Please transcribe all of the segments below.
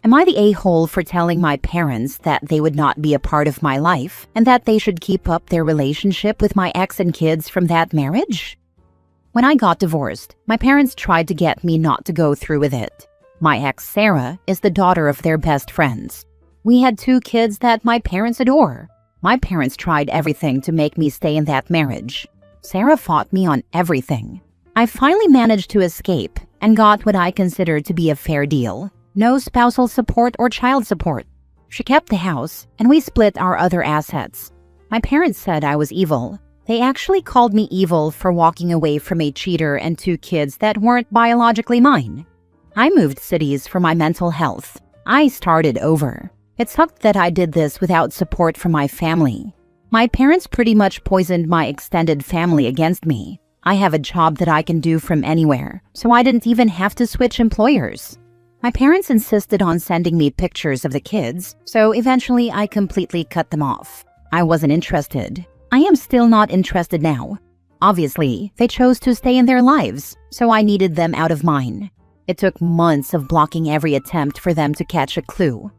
Am I the a-hole for telling my parents that they would not be a part of my life and that they should keep up their relationship with my ex and kids from that marriage? When I got divorced, my parents tried to get me not to go through with it. My ex, Sarah, is the daughter of their best friends. We had 2 kids that my parents adore. My parents tried everything to make me stay in that marriage. Sarah fought me on everything. I finally managed to escape and got what I considered to be a fair deal. No spousal support or child support. She kept the house, and we split our other assets. My parents said I was evil. They actually called me evil for walking away from a cheater and 2 kids that weren't biologically mine. I moved cities for my mental health. I started over. It sucked that I did this without support from my family. My parents pretty much poisoned my extended family against me. I have a job that I can do from anywhere, so I didn't even have to switch employers. My parents insisted on sending me pictures of the kids, so eventually I completely cut them off. I wasn't interested. I am still not interested now. Obviously, they chose to stay in their lives, so I needed them out of mine. It took months of blocking every attempt for them to catch a clue.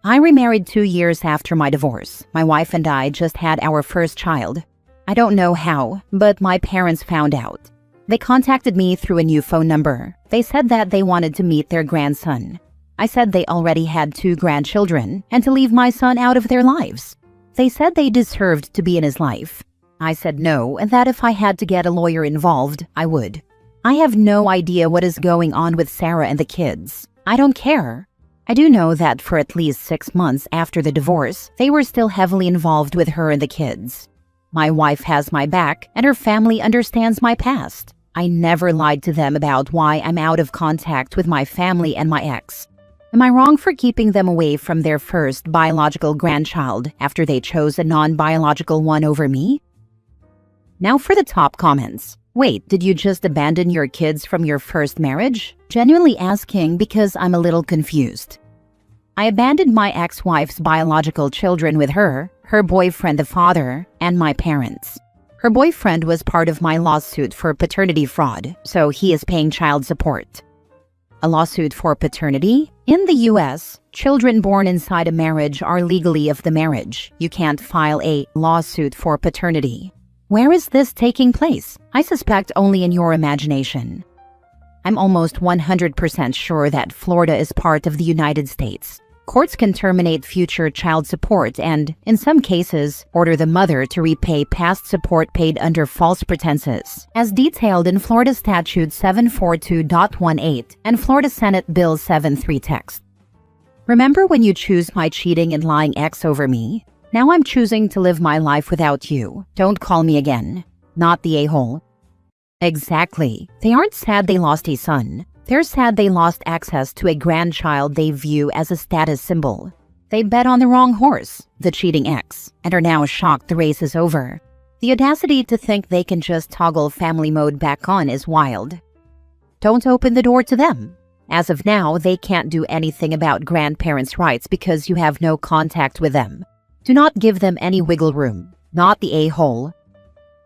I remarried 2 years after my divorce. My wife and I just had our first child. I don't know how, but my parents found out. They contacted me through a new phone number. They said that they wanted to meet their grandson. I said they already had 2 grandchildren and to leave my son out of their lives. They said they deserved to be in his life. I said no, and that if I had to get a lawyer involved, I would. I have no idea what is going on with Sarah and the kids. I don't care. I do know that for at least 6 months after the divorce, they were still heavily involved with her and the kids. My wife has my back, and her family understands my past. I never lied to them about why I'm out of contact with my family and my ex. Am I wrong for keeping them away from their first biological grandchild after they chose a non-biological one over me? Now for the top comments. Wait, did you just abandon your kids from your first marriage? Genuinely asking because I'm a little confused. I abandoned my ex-wife's biological children with her boyfriend the father, and my parents. Her boyfriend was part of my lawsuit for paternity fraud, so he is paying child support. A lawsuit for paternity? In the US, children born inside a marriage are legally of the marriage. You can't file a lawsuit for paternity. Where is this taking place? I suspect only in your imagination. I'm almost 100% sure that Florida is part of the United States. Courts can terminate future child support and, in some cases, order the mother to repay past support paid under false pretenses, as detailed in Florida Statute 742.18 and Florida Senate Bill 73 text. Remember when you choose my cheating and lying ex over me? Now I'm choosing to live my life without you. Don't call me again. Not the a-hole. Exactly. They aren't sad they lost a son. They're sad they lost access to a grandchild they view as a status symbol. They bet on the wrong horse, the cheating ex, and are now shocked the race is over. The audacity to think they can just toggle family mode back on is wild. Don't open the door to them. As of now, they can't do anything about grandparents' rights because you have no contact with them. Do not give them any wiggle room. Not the a-hole.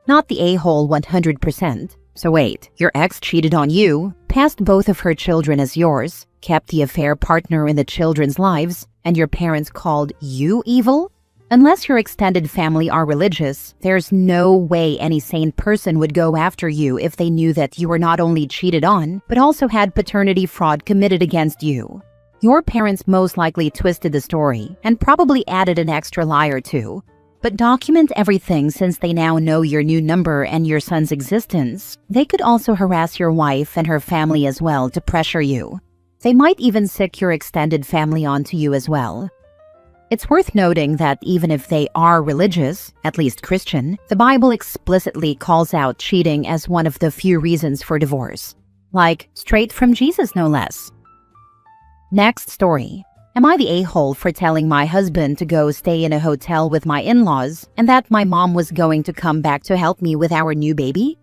Not the a-hole 100%. So wait, your ex cheated on you, passed both of her children as yours, kept the affair partner in the children's lives, and your parents called you evil? Unless your extended family are religious, there's no way any sane person would go after you if they knew that you were not only cheated on, but also had paternity fraud committed against you. Your parents most likely twisted the story and probably added an extra lie or two. But document everything since they now know your new number and your son's existence. They could also harass your wife and her family as well to pressure you. They might even sick your extended family onto you as well. It's worth noting that even if they are religious, at least Christian, the Bible explicitly calls out cheating as one of the few reasons for divorce. Like, straight from Jesus no less. Next story. Am I the a-hole for telling my husband to go stay in a hotel with my in-laws and that my mom was going to come back to help me with our new baby?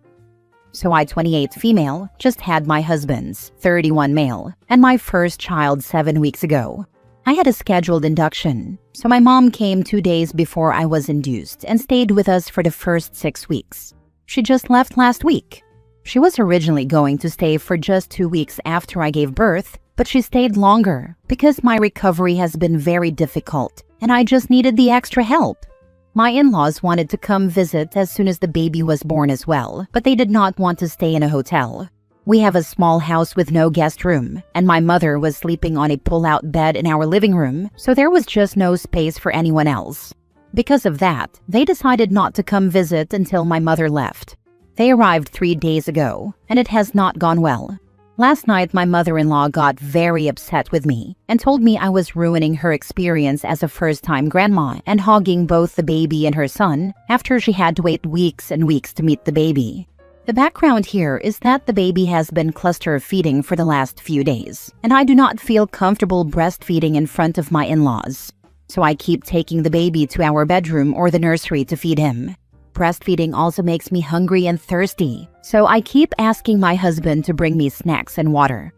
So I, 28 female, just had my husband's, 31 male, and my first child 7 weeks ago. I had a scheduled induction, so my mom came 2 days before I was induced and stayed with us for the first 6 weeks. She just left last week. She was originally going to stay for just 2 weeks after I gave birth, but she stayed longer because my recovery has been very difficult and I just needed the extra help. My in-laws wanted to come visit as soon as the baby was born as well, but they did not want to stay in a hotel. We have a small house with no guest room, and my mother was sleeping on a pull-out bed in our living room, so there was just no space for anyone else. Because of that, they decided not to come visit until my mother left. They arrived 3 days ago, and it has not gone well. Last night, my mother-in-law got very upset with me and told me I was ruining her experience as a first-time grandma and hogging both the baby and her son after she had to wait weeks and weeks to meet the baby. The background here is that the baby has been cluster feeding for the last few days, and I do not feel comfortable breastfeeding in front of my in-laws. So I keep taking the baby to our bedroom or the nursery to feed him. Breastfeeding also makes me hungry and thirsty, so I keep asking my husband to bring me snacks and water.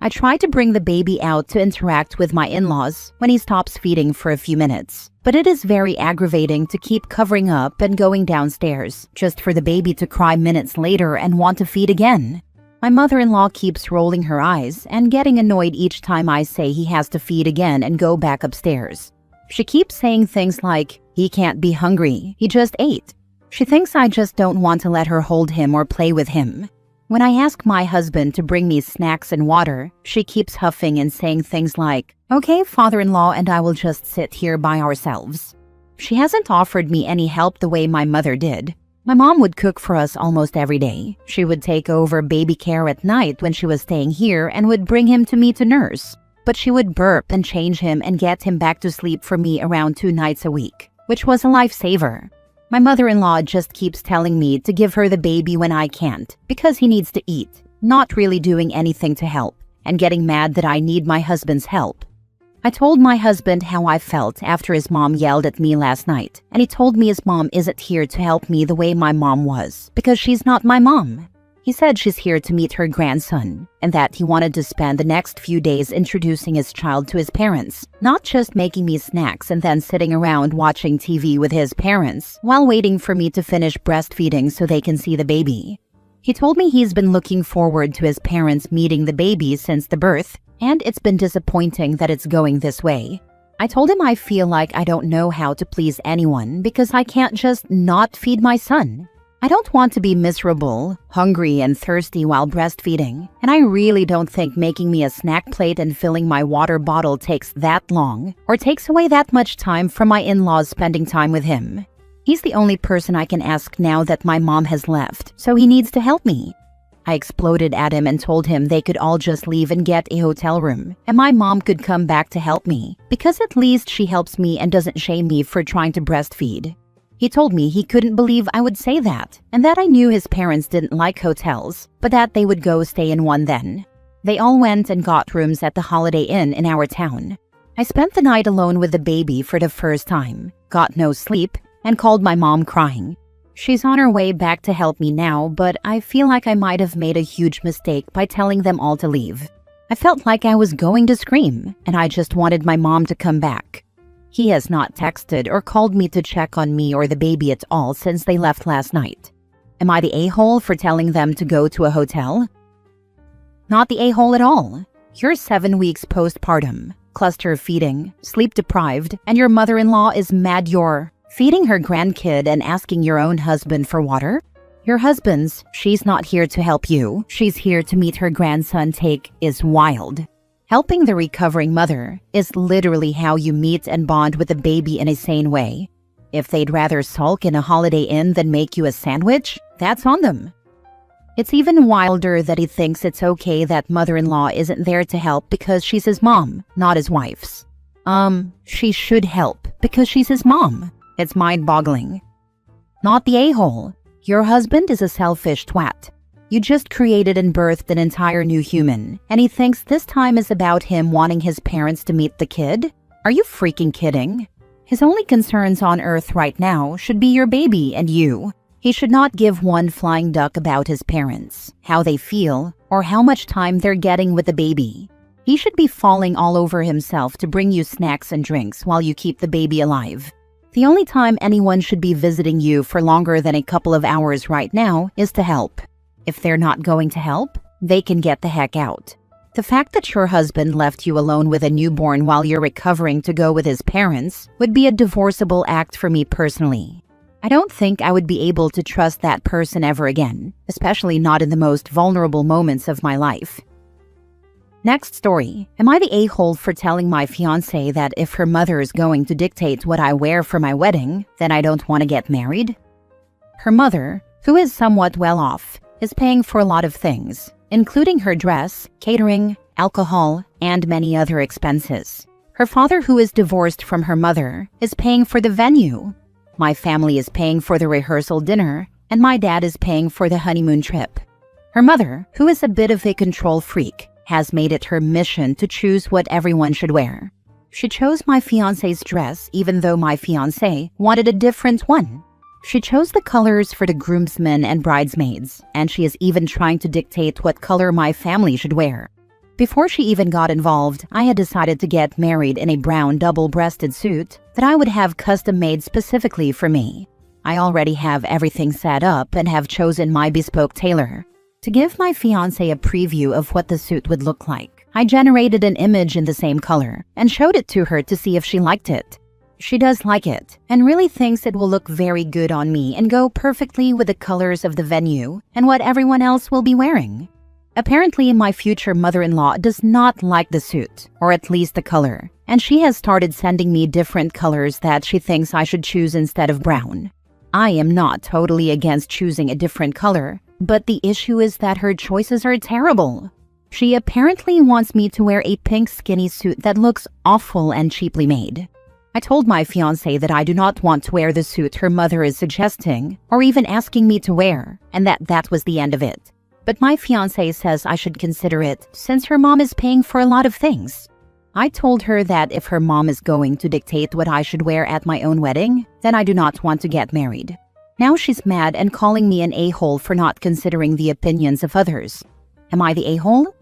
I try to bring the baby out to interact with my in-laws when he stops feeding for a few minutes, but it is very aggravating to keep covering up and going downstairs just for the baby to cry minutes later and want to feed again. My mother-in-law keeps rolling her eyes and getting annoyed each time I say he has to feed again and go back upstairs. She keeps saying things like, "He can't be hungry, he just ate." She thinks I just don't want to let her hold him or play with him. When I ask my husband to bring me snacks and water, she keeps huffing and saying things like, "Okay, father-in-law, and I will just sit here by ourselves." She hasn't offered me any help the way my mother did. My mom would cook for us almost every day. She would take over baby care at night when she was staying here and would bring him to me to nurse. But she would burp and change him and get him back to sleep for me around 2 nights a week, which was a lifesaver. My mother-in-law just keeps telling me to give her the baby when I can't, because he needs to eat, not really doing anything to help, and getting mad that I need my husband's help. I told my husband how I felt after his mom yelled at me last night, and he told me his mom isn't here to help me the way my mom was, because she's not my mom. He said she's here to meet her grandson, and that he wanted to spend the next few days introducing his child to his parents, not just making me snacks and then sitting around watching TV with his parents while waiting for me to finish breastfeeding so they can see the baby. He told me he's been looking forward to his parents meeting the baby since the birth, and it's been disappointing that it's going this way. I told him I feel like I don't know how to please anyone because I can't just not feed my son. I don't want to be miserable, hungry, and thirsty while breastfeeding, and I really don't think making me a snack plate and filling my water bottle takes that long or takes away that much time from my in-laws spending time with him. He's the only person I can ask now that my mom has left, so he needs to help me. I exploded at him and told him they could all just leave and get a hotel room, and my mom could come back to help me, because at least she helps me and doesn't shame me for trying to breastfeed. He told me he couldn't believe I would say that, and that I knew his parents didn't like hotels, but that they would go stay in one then. They all went and got rooms at the Holiday Inn in our town. I spent the night alone with the baby for the first time, got no sleep, and called my mom crying. She's on her way back to help me now, but I feel like I might have made a huge mistake by telling them all to leave. I felt like I was going to scream, and I just wanted my mom to come back. He has not texted or called me to check on me or the baby at all since they left last night. Am I the a-hole for telling them to go to a hotel? Not the a-hole at all. You're 7 weeks postpartum, cluster feeding, sleep deprived, and your mother-in-law is mad you're feeding her grandkid and asking your own husband for water? Your husband's, she's not here to help you, she's here to meet her grandson take, is wild. Helping the recovering mother is literally how you meet and bond with the baby in a sane way. If they'd rather sulk in a Holiday Inn than make you a sandwich, that's on them. It's even wilder that he thinks it's okay that mother-in-law isn't there to help because she's his mom, not his wife's. She should help because she's his mom. It's mind-boggling. Not the a-hole. Your husband is a selfish twat. You just created and birthed an entire new human, and he thinks this time is about him wanting his parents to meet the kid? Are you freaking kidding? His only concerns on Earth right now should be your baby and you. He should not give one flying duck about his parents, how they feel, or how much time they're getting with the baby. He should be falling all over himself to bring you snacks and drinks while you keep the baby alive. The only time anyone should be visiting you for longer than a couple of hours right now is to help. If they're not going to help, they can get the heck out. The fact that your husband left you alone with a newborn while you're recovering to go with his parents would be a divorceable act for me personally. I don't think I would be able to trust that person ever again, especially not in the most vulnerable moments of my life. Next story. Am I the a-hole for telling my fiancé that if her mother is going to dictate what I wear for my wedding, then I don't want to get married? Her mother, who is somewhat well off, is paying for a lot of things, including her dress, catering, alcohol, and many other expenses. Her father, who is divorced from her mother, is paying for the venue. My family is paying for the rehearsal dinner, and my dad is paying for the honeymoon trip. Her mother, who is a bit of a control freak, has made it her mission to choose what everyone should wear. She chose my fiancé's dress even though my fiancé wanted a different one. She chose the colors for the groomsmen and bridesmaids, and she is even trying to dictate what color my family should wear. Before she even got involved, I had decided to get married in a brown double-breasted suit that I would have custom-made specifically for me. I already have everything set up and have chosen my bespoke tailor. To give my fiancé a preview of what the suit would look like, I generated an image in the same color and showed it to her to see if she liked it. She does like it and really thinks it will look very good on me and go perfectly with the colors of the venue and what everyone else will be wearing. Apparently, my future mother-in-law does not like the suit, or at least the color, and she has started sending me different colors that she thinks I should choose instead of brown. I am not totally against choosing a different color, but the issue is that her choices are terrible. She apparently wants me to wear a pink skinny suit that looks awful and cheaply made. I told my fiancé that I do not want to wear the suit her mother is suggesting or even asking me to wear, and that was the end of it. But my fiancé says I should consider it since her mom is paying for a lot of things. I told her that if her mom is going to dictate what I should wear at my own wedding, then I do not want to get married. Now she's mad and calling me an a-hole for not considering the opinions of others. Am I the a-hole?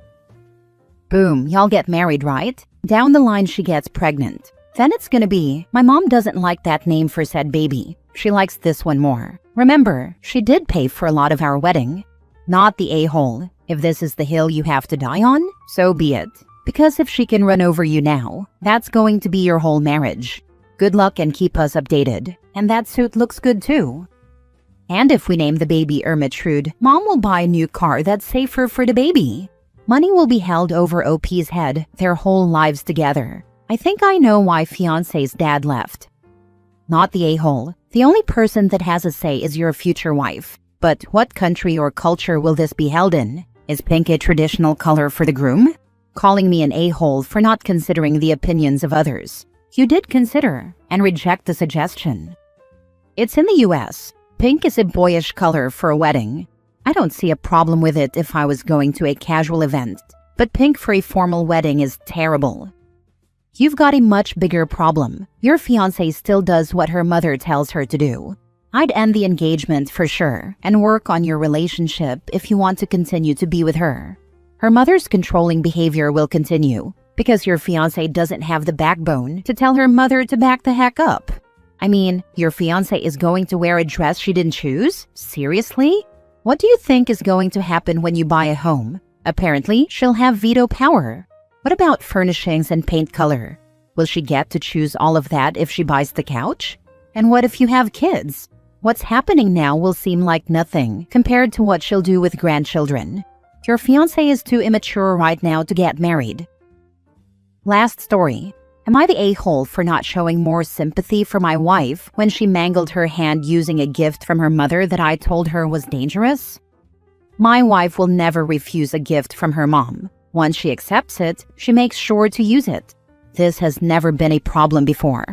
Boom, y'all get married, right? Down the line she gets pregnant. Then it's gonna be, my mom doesn't like that name for said baby. She likes this one more. Remember, she did pay for a lot of our wedding. Not the a-hole. If this is the hill you have to die on, so be it. Because if she can run over you now, that's going to be your whole marriage. Good luck and keep us updated. And that suit looks good too. And if we name the baby Ermitrude, Mom will buy a new car that's safer for the baby. Money will be held over OP's head their whole lives together. I think I know why fiancé's dad left. Not the a-hole. The only person that has a say is your future wife. But what country or culture will this be held in? Is pink a traditional color for the groom? Calling me an a-hole for not considering the opinions of others. You did consider and reject the suggestion. It's in the US. Pink is a boyish color for a wedding. I don't see a problem with it if I was going to a casual event, but pink for a formal wedding is terrible. You've got a much bigger problem. Your fiancé still does what her mother tells her to do. I'd end the engagement for sure and work on your relationship if you want to continue to be with her. Her mother's controlling behavior will continue because your fiancé doesn't have the backbone to tell her mother to back the heck up. I mean, your fiancé is going to wear a dress she didn't choose? Seriously? What do you think is going to happen when you buy a home? Apparently, she'll have veto power. What about furnishings and paint color? Will she get to choose all of that if she buys the couch? And what if you have kids? What's happening now will seem like nothing compared to what she'll do with grandchildren. Your fiancé is too immature right now to get married. Last story. Am I the a-hole for not showing more sympathy for my wife when she mangled her hand using a gift from her mother that I told her was dangerous? My wife will never refuse a gift from her mom. Once she accepts it, she makes sure to use it. This has never been a problem before.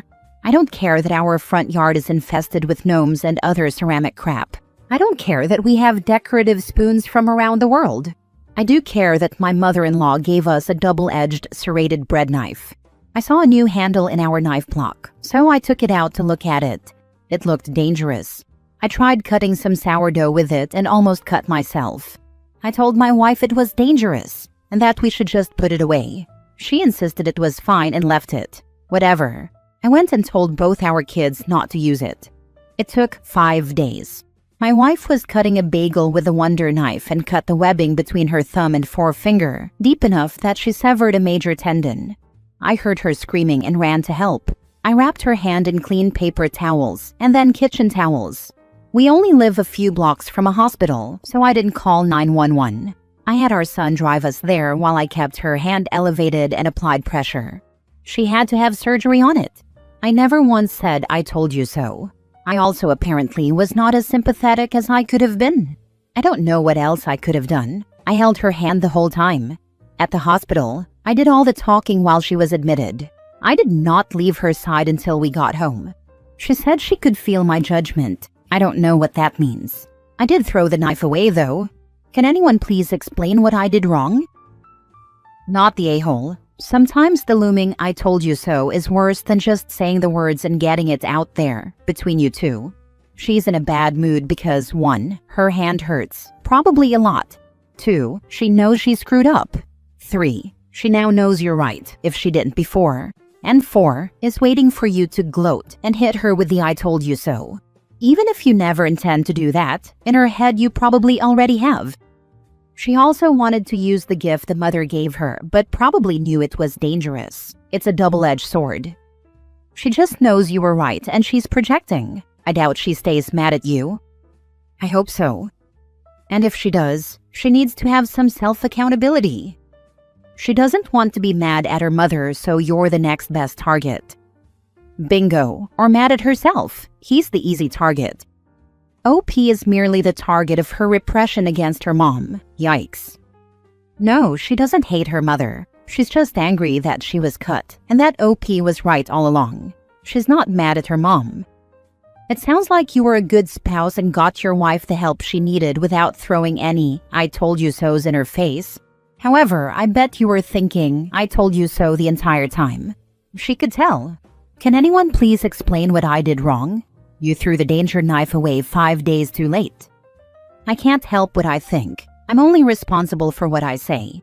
I don't care that our front yard is infested with gnomes and other ceramic crap. I don't care that we have decorative spoons from around the world. I do care that my mother-in-law gave us a double-edged serrated bread knife. I saw a new handle in our knife block, so I took it out to look at it. It looked dangerous. I tried cutting some sourdough with it and almost cut myself. I told my wife it was dangerous and that we should just put it away. She insisted it was fine and left it. Whatever. I went and told both our kids not to use it. It took 5 days. My wife was cutting a bagel with a Wonder knife and cut the webbing between her thumb and forefinger deep enough that she severed a major tendon. I heard her screaming and ran to help. I wrapped her hand in clean paper towels and then kitchen towels. We only live a few blocks from a hospital, so I didn't call 911. I had our son drive us there while I kept her hand elevated and applied pressure. She had to have surgery on it. I never once said I told you so. I also apparently was not as sympathetic as I could have been. I don't know what else I could have done. I held her hand the whole time. At the hospital, I did all the talking while she was admitted. I did not leave her side until we got home. She said she could feel my judgment. I don't know what that means. I did throw the knife away though. Can anyone please explain what I did wrong? Not the a-hole. Sometimes the looming "I told you so" is worse than just saying the words and getting it out there, between you two. She's in a bad mood because 1. Her hand hurts, probably a lot. 2. She knows she screwed up. 3. She now knows you're right, if she didn't before. And 4. Is waiting for you to gloat and hit her with the "I told you so." Even if you never intend to do that, in her head you probably already have. She also wanted to use the gift the mother gave her, but probably knew it was dangerous. It's a double-edged sword. She just knows you were right and she's projecting. I doubt she stays mad at you. I hope so. And if she does, she needs to have some self-accountability. She doesn't want to be mad at her mother, so you're the next best target. Bingo. Or mad at herself. He's the easy target. OP is merely the target of her repression against her mom. Yikes. No, she doesn't hate her mother. She's just angry that she was cut, and that OP was right all along. She's not mad at her mom. It sounds like you were a good spouse and got your wife the help she needed without throwing any "I told you so's" in her face. However, I bet you were thinking "I told you so" the entire time. She could tell. Can anyone please explain what I did wrong? You threw the danger knife away 5 days too late. I can't help what I think. I'm only responsible for what I say.